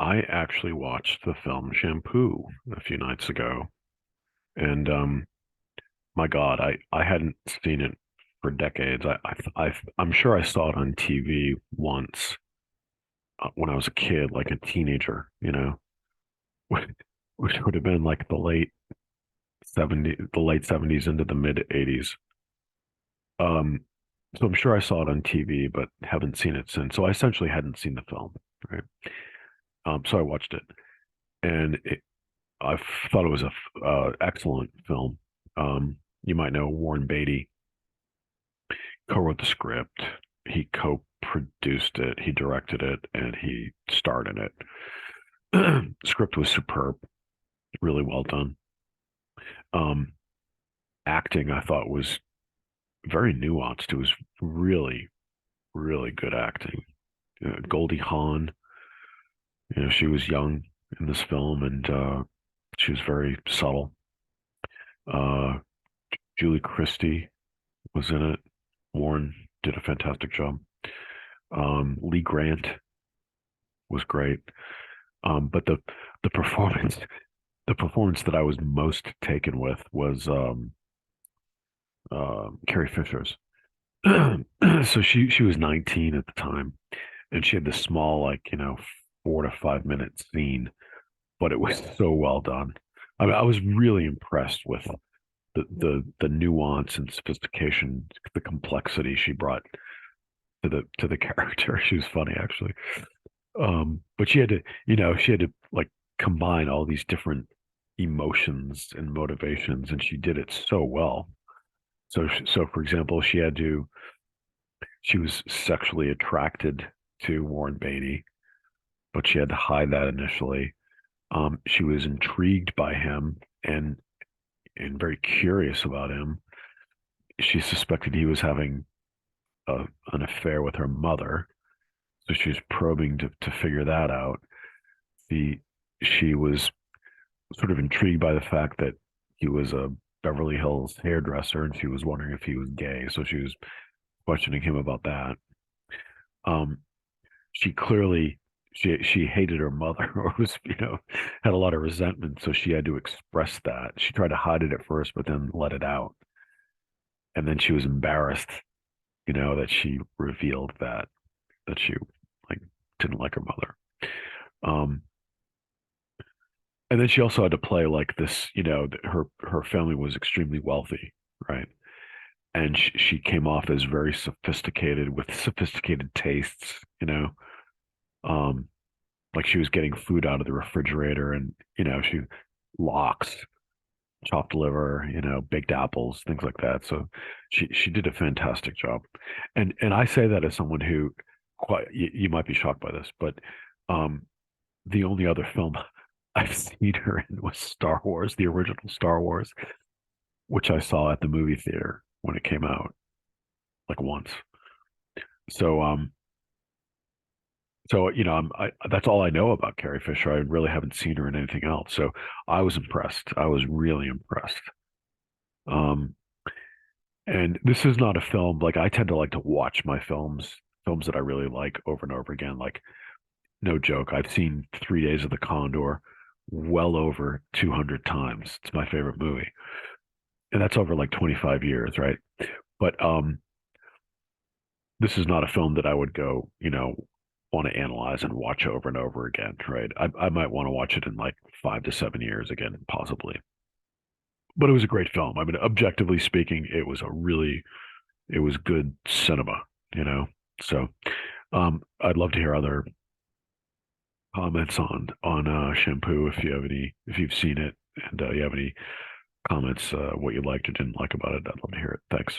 I actually watched the film Shampoo a few nights ago, and my God, I hadn't seen it for decades. I'm sure I saw it on TV once when I was a kid, like a teenager, which would have been like the late 70s into the mid 80s. Um, so I'm sure I saw it on TV, but haven't seen it since. So I essentially hadn't seen the film, right? So I watched it, and I thought it was a excellent film. You might know Warren Beatty co-wrote the script, he co-produced it, he directed it, and he starred in it. The script was superb, really well done. Um, Acting, I thought, was very nuanced. It was really, really good acting. Goldie Hawn, she was young in this film, and she was very subtle. Uh, Julie Christie was in it. Warren did a fantastic job. Lee Grant was great. But the performance, the performance that I was most taken with was Carrie Fisher's. So she was 19 at the time, and she had this small, like, 4 to 5 minute scene, but it was so well done. I mean, I was really impressed with the nuance and sophistication, the complexity she brought to the character. She was funny, actually. But she had to like combine all these different emotions and motivations, and she did it so well. So for example, she was sexually attracted to Warren Beatty, but she had to hide that initially. She was intrigued by him and very curious about him. She suspected he was having an affair with her mother, so she was probing to figure that out. The She was sort of intrigued by the fact that he was a Beverly Hills hairdresser, and she was wondering if he was gay. So she was questioning him about that. Um, she clearly she hated her mother, or was had a lot of resentment. So she had to express that. She tried to hide it at first, but then let it out, and then she was embarrassed, that she revealed that she like didn't like her mother. Um, and then she also had to play like this, her family was extremely wealthy, right? And she came off as very sophisticated with sophisticated tastes, um, like she was getting food out of the refrigerator, and she lox, chopped liver, baked apples, things like that. So she did a fantastic job, and I say that as someone who, quite you might be shocked by this, but um, the only other film I've seen her in was Star Wars, the original Star Wars, which I saw at the movie theater when it came out, like once. So that's all I know about Carrie Fisher. I really haven't seen her in anything else. So I was impressed. I was really impressed. Um, and this is not a film like I tend to like to watch my films that I really like over and over again. Like, no joke, I've seen 3 Days of the Condor well over 200 times. It's my favorite movie, and that's over like 25 years, right? But this is not a film that I would go, want to analyze and watch over and over again, right? I might want to watch it in like 5 to 7 years again, possibly. But it was a great film. I mean, objectively speaking, it was good cinema, you know. So I'd love to hear other comments on Shampoo if if you've seen it, and you have any comments what you liked or didn't like about it. I'd love to hear it. Thanks.